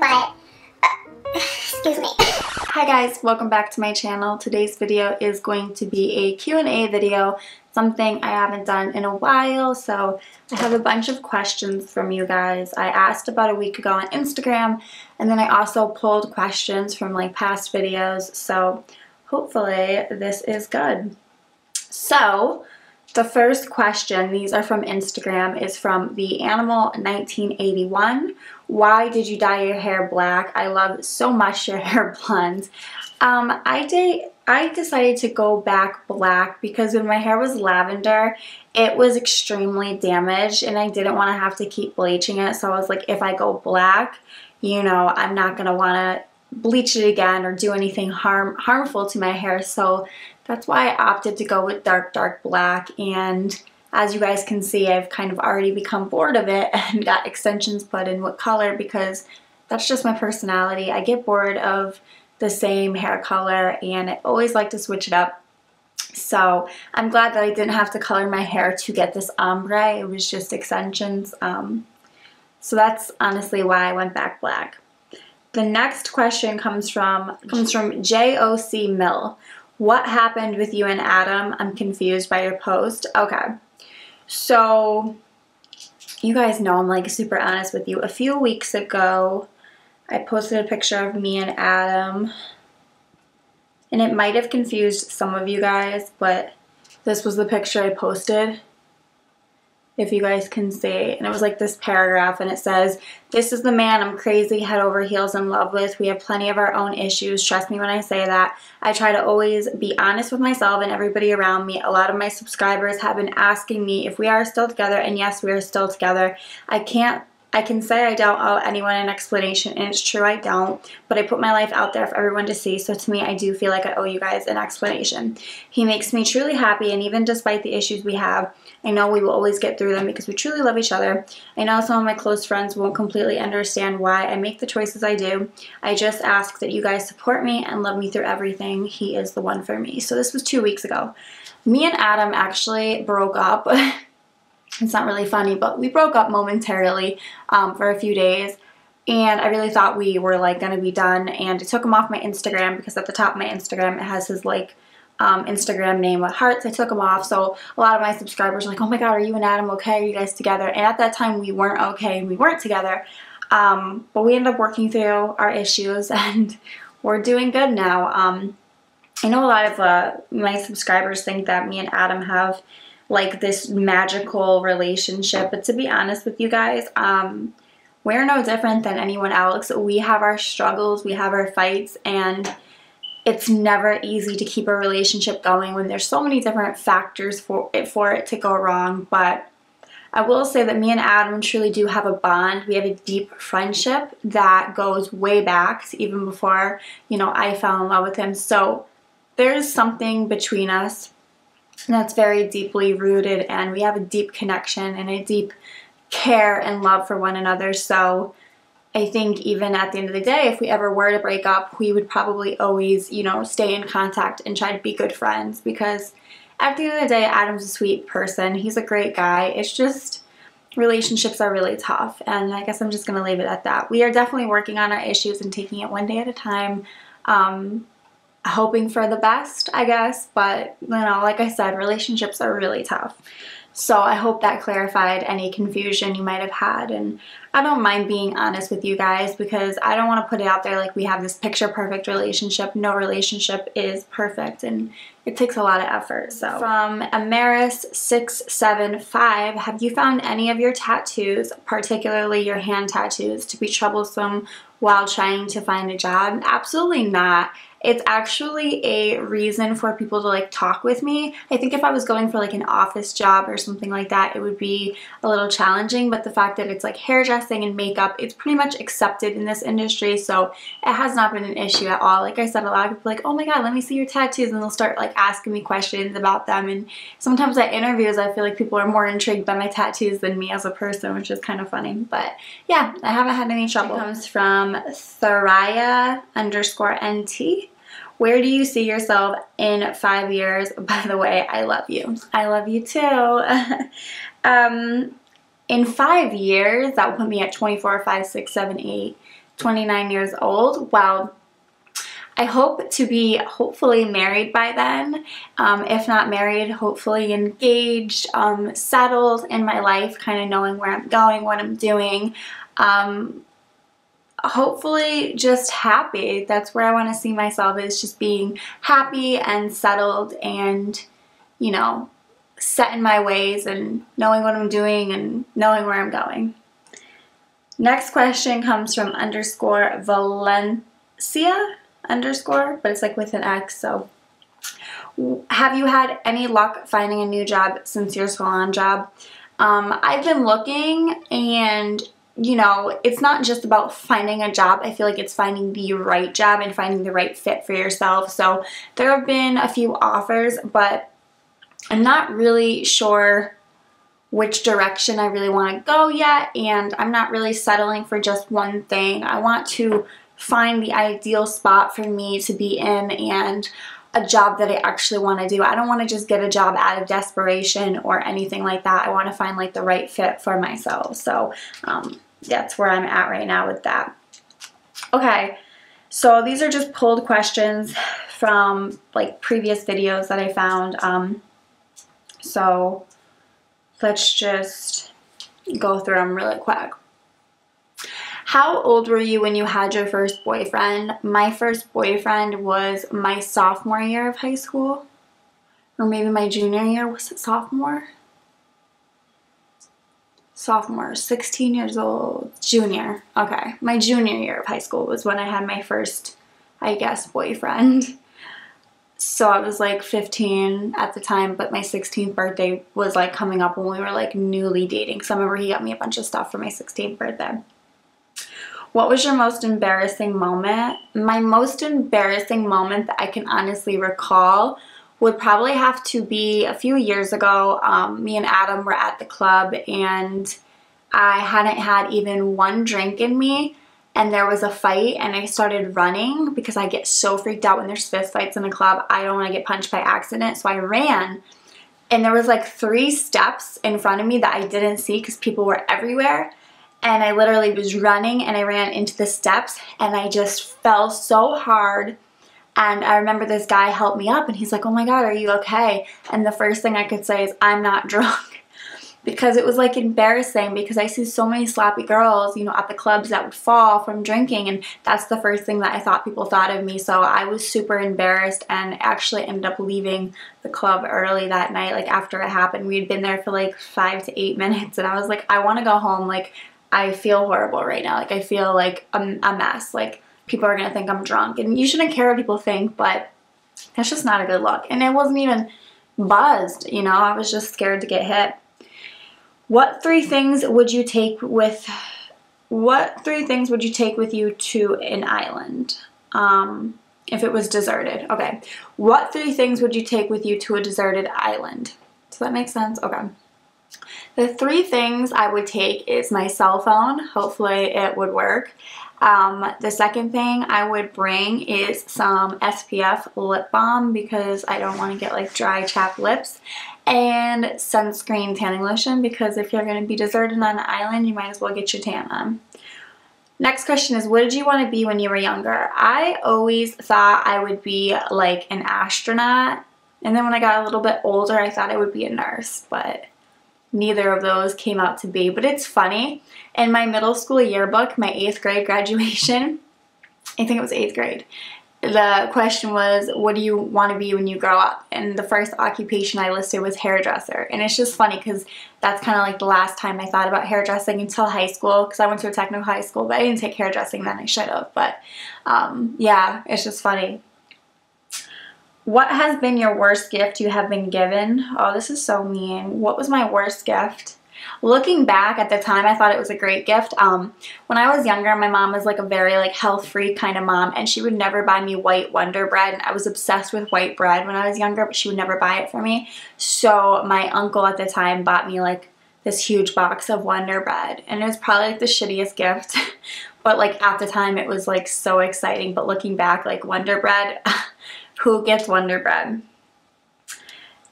but excuse me. Hi guys, welcome back to my channel. Today's video is going to be a Q&A video, something I haven't done in a while, so I have a bunch of questions from you guys. I asked about a week ago on Instagram, and then I also pulled questions from like past videos, so hopefully this is good. So the first question, these are from Instagram, is from the Animal 1981. Why did you dye your hair black? I love so much your hair blonde. I decided to go back black because when my hair was lavender, it was extremely damaged and I didn't want to have to keep bleaching it. So I was like, if I go black, you know, I'm not going to want to bleach it again or do anything harmful to my hair. So that's why I opted to go with dark black, and as you guys can see, I've kind of already become bored of it and got extensions put in what color because that's just my personality. I get bored of the same hair color and I always like to switch it up. So I'm glad that I didn't have to color my hair to get this ombre. It was just extensions. So that's honestly why I went back black. The next question comes from JOC Mill. What happened with you and Adam? I'm confused by your post. Okay, so you guys know I'm like super honest with you. A few weeks ago, I posted a picture of me and Adam, and it might have confused some of you guys, but this was the picture I posted, if you guys can see, and it was like this paragraph, and it says, "This is the man I'm crazy head over heels in love with. We have plenty of our own issues. Trust me when I say that. I try to always be honest with myself and everybody around me. A lot of my subscribers have been asking me if we are still together, and yes, we are still together. I can say I don't owe anyone an explanation, and it's true I don't, but I put my life out there for everyone to see, so to me I do feel like I owe you guys an explanation. He makes me truly happy, and even despite the issues we have, I know we will always get through them because we truly love each other. I know some of my close friends won't completely understand why I make the choices I do. I just ask that you guys support me and love me through everything. He is the one for me." So this was 2 weeks ago. Me and Adam actually broke up. It's not really funny, but we broke up momentarily for a few days, and I really thought we were like gonna be done, and I took him off my Instagram because at the top of my Instagram it has his like Instagram name with hearts. I took him off, so a lot of my subscribers were like, "Oh my god, are you and Adam okay? Are you guys together?" And at that time we weren't okay, we weren't together, but we ended up working through our issues and we're doing good now. I know a lot of my subscribers think that me and Adam have like this magical relationship, but to be honest with you guys, we're no different than anyone else. We have our struggles, we have our fights, and it's never easy to keep a relationship going when there's so many different factors for it to go wrong. But I will say that me and Adam truly do have a bond. We have a deep friendship that goes way back to even before, you know, I fell in love with him. So there's something between us that's very deeply rooted, and we have a deep connection and a deep care and love for one another. So I think even at the end of the day, if we ever were to break up, we would probably always, you know, stay in contact and try to be good friends, because at the end of the day, Adam's a sweet person. He's a great guy. It's just relationships are really tough, and I guess I'm just gonna leave it at that. We are definitely working on our issues and taking it one day at a time. Hoping for the best, I guess, but you know, like I said, relationships are really tough. So I hope that clarified any confusion you might have had, and I don't mind being honest with you guys because I don't want to put it out there like we have this picture perfect relationship. No relationship is perfect, and it takes a lot of effort. So from Amaris675, have you found any of your tattoos, particularly your hand tattoos, to be troublesome while trying to find a job? Absolutely not. It's actually a reason for people to like talk with me. I think if I was going for like an office job or something like that, it would be a little challenging, but the fact that it's like hairdressing and makeup, it's pretty much accepted in this industry, so it has not been an issue at all. Like I said, a lot of people are like, "Oh my god, let me see your tattoos," and they'll start like asking me questions about them, and sometimes at interviews I feel like people are more intrigued by my tattoos than me as a person, which is kind of funny. But yeah, I haven't had any trouble. It comes from Thariah_NT. Where do you see yourself in 5 years? By the way, I love you. I love you too. In 5 years, that will put me at 24, 5, 6, 7, 8, 29 years old. Well, I hope to be hopefully married by then. If not married, hopefully engaged, settled in my life, kind of knowing where I'm going, what I'm doing. Hopefully just happy. That's where I want to see myself, is just being happy and settled and, you know, set in my ways and knowing what I'm doing and knowing where I'm going. Next question comes from _Valencia_, but it's like with an X. So, have you had any luck finding a new job since your salon job? I've been looking, and you know, it's not just about finding a job. I feel like it's finding the right job and finding the right fit for yourself. So there have been a few offers, but I'm not really sure which direction I really want to go yet, and I'm not really settling for just one thing. I want to find the ideal spot for me to be in and a job that I actually want to do. I don't want to just get a job out of desperation or anything like that. I want to find like the right fit for myself. So that's where I'm at right now with that. Okay, so these are just pulled questions from like previous videos that I found. So let's just go through them really quick. How old were you when you had your first boyfriend? My first boyfriend was my sophomore year of high school, or maybe my junior year. Was it sophomore? Sophomore, 16 years old, junior. Okay, my junior year of high school was when I had my first, I guess, boyfriend. So I was like 15 at the time, but my 16th birthday was like coming up when we were like newly dating. So I remember he got me a bunch of stuff for my 16th birthday. What was your most embarrassing moment? My most embarrassing moment that I can honestly recall would probably have to be a few years ago. Me and Adam were at the club, and I hadn't had even one drink in me, and there was a fight, and I started running because I get so freaked out when there's fist fights in a club. I don't want to get punched by accident, so I ran, and there was like 3 steps in front of me that I didn't see because people were everywhere. And I literally was running, and I ran into the steps, and I just fell so hard. And I remember this guy helped me up, and he's like, "Oh my God, are you okay?" And the first thing I could say is, "I'm not drunk." Because it was like embarrassing, because I see so many sloppy girls, you know, at the clubs that would fall from drinking, and that's the first thing that I thought people thought of me. So I was super embarrassed, and actually ended up leaving the club early that night. Like after it happened, we'd been there for like 5 to 8 minutes, and I was like, I want to go home. Like, I feel horrible right now. Like, I feel like a mess. Like, people are gonna think I'm drunk, and you shouldn't care what people think, but that's just not a good look. And I wasn't even buzzed, you know, I was just scared to get hit. What 3 things would you take with you to an island? If it was deserted. Okay. What 3 things would you take with you to a deserted island? Does that make sense? Okay. The 3 things I would take is my cell phone. Hopefully it would work. The second thing I would bring is some SPF lip balm, because I don't want to get like dry chapped lips, and sunscreen tanning lotion, because if you're going to be deserted on an island, you might as well get your tan on. Next question is, what did you want to be when you were younger? I always thought I would be like an astronaut, and then when I got a little bit older, I thought I would be a nurse, but neither of those came out to be. But it's funny, in my middle school yearbook, my 8th grade graduation, I think it was 8th grade, the question was, what do you want to be when you grow up? And the first occupation I listed was hairdresser. And it's just funny because that's kind of like the last time I thought about hairdressing until high school, because I went to a technical high school, but I didn't take hairdressing then. I should have. But yeah, it's just funny. What has been your worst gift you have been given? Oh, this is so mean. What was my worst gift? Looking back at the time, I thought it was a great gift. When I was younger, my mom was like a very like health freak kind of mom, and she would never buy me white Wonder Bread. And I was obsessed with white bread when I was younger, but she would never buy it for me. So my uncle at the time bought me like this huge box of Wonder Bread, and it was probably like the shittiest gift. But like at the time, it was like so exciting. But looking back, like Wonder Bread, who gets Wonder Bread?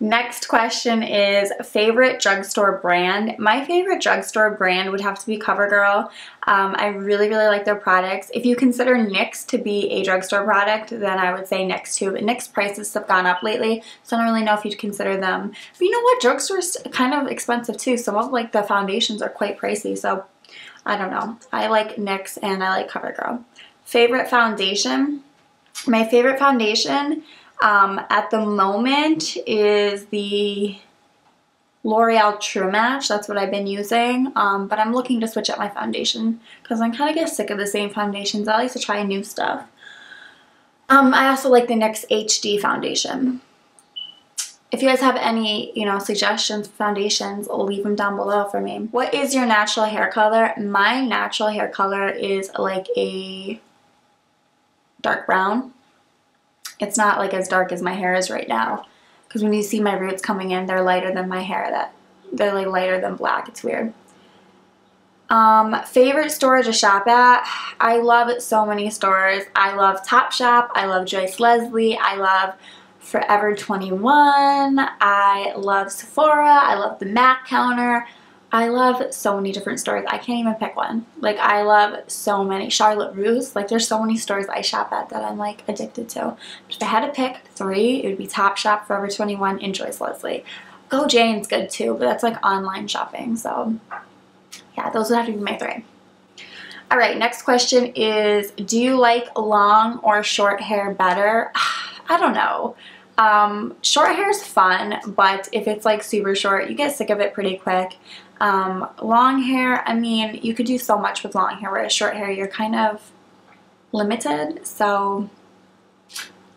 Next question is favorite drugstore brand. My favorite drugstore brand would have to be CoverGirl. I really like their products. If you consider NYX to be a drugstore product, then I would say NYX too. But NYX prices have gone up lately, so I don't really know if you'd consider them. But you know what? Drugstore's kind of expensive too. Some of like the foundations are quite pricey, so I don't know. I like NYX and I like CoverGirl. Favorite foundation? My favorite foundation at the moment is the Loreal True Match. That's what I've been using, but I'm looking to switch up my foundation because I'm kind of get sick of the same foundations. I like to try new stuff. I also like the NYX HD foundation. If you guys have any, suggestions for foundations, leave them down below for me. What is your natural hair color? My natural hair color is like a dark brown. It's not like as dark as my hair is right now, because when you see my roots coming in, they're lighter than my hair. They're like lighter than black. It's weird. Favorite store to shop at? I love so many stores. I love Topshop. I love Joyce Leslie. I love Forever 21. I love Sephora. I love the MAC counter. I love so many different stores. I can't even pick one. Like, I love so many. Charlotte Russe. Like, there's so many stores I shop at that I'm, like, addicted to. But if I had to pick 3, it would be Topshop, Forever 21, and Joyce Leslie. Go Jane's good, too, but that's, like, online shopping. So, yeah, those would have to be my 3. All right, next question is, do you like long or short hair better? I don't know. Short hair is fun, but if it's, like, super short, you get sick of it pretty quick. Long hair, I mean, you could do so much with long hair, whereas short hair, you're kind of limited, so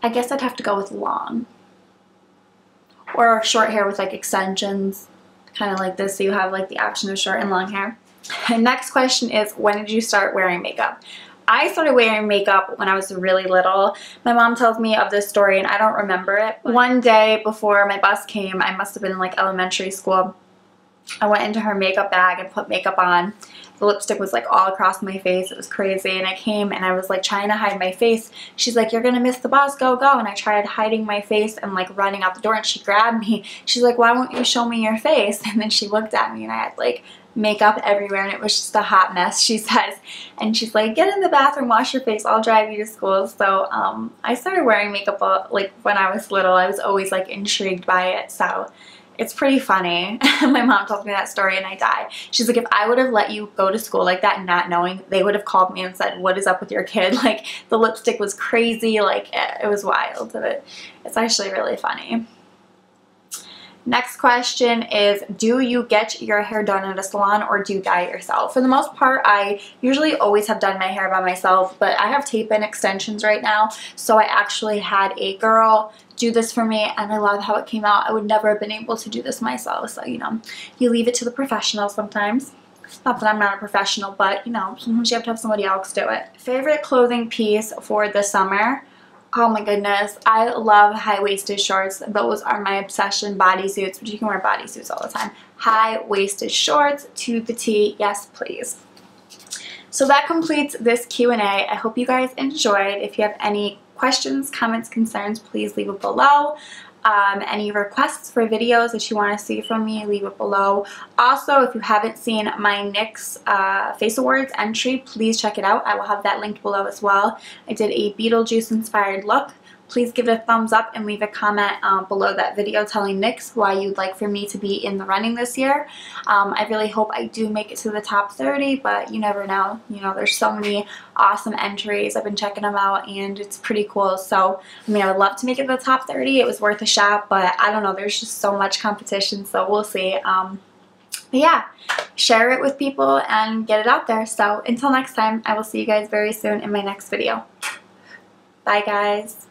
I guess I'd have to go with long. Or short hair with like extensions, kind of like this, so you have like the option of short and long hair. And next question is, when did you start wearing makeup? I started wearing makeup when I was really little. My mom tells me of this story and I don't remember it. One day before my bus came, I must have been in like elementary school, I went into her makeup bag and put makeup on. The lipstick was like all across my face. It was crazy. And I came and I was like trying to hide my face. She's like, you're gonna miss the bus, go, go. And I tried hiding my face and like running out the door, and she grabbed me. She's like, why won't you show me your face? And then she looked at me and I had like makeup everywhere and it was just a hot mess, she says. And she's like, get in the bathroom, wash your face, I'll drive you to school. So I started wearing makeup like when I was little. I was always like intrigued by it, so it's pretty funny. My mom told me that story and I died. She's like, if I would have let you go to school like that not knowing, they would have called me and said, what is up with your kid? Like, the lipstick was crazy, like it was wild. But it's actually really funny. Next question is, do you get your hair done at a salon or do you dye it yourself? For the most part, I usually always have done my hair by myself, but I have tape-in extensions right now, so I actually had a girl do this for me and I love how it came out. I would never have been able to do this myself, so you leave it to the professionals sometimes. Not that I'm not a professional, but sometimes you have to have somebody else do it. Favorite clothing piece for the summer? Oh my goodness, I love high-waisted shorts. Those are my obsession. Bodysuits, but you can wear bodysuits all the time. High-waisted shorts to the T, yes please. So that completes this Q&A. I hope you guys enjoyed. If you have any questions, comments, concerns, please leave it below. Any requests for videos that you want to see from me, leave it below. Also, if you haven't seen my NYX Face Awards entry, please check it out. I will have that linked below as well. I did a Beetlejuice inspired look. Please give it a thumbs up and leave a comment below that video telling NYX why you'd like for me to be in the running this year. I really hope I do make it to the top 30, but you never know. There's so many awesome entries. I've been checking them out and it's pretty cool. So, I would love to make it to the top 30. It was worth a shot, but I don't know. There's just so much competition, so we'll see. But yeah, share it with people and get it out there. So until next time, I will see you guys very soon in my next video. Bye, guys.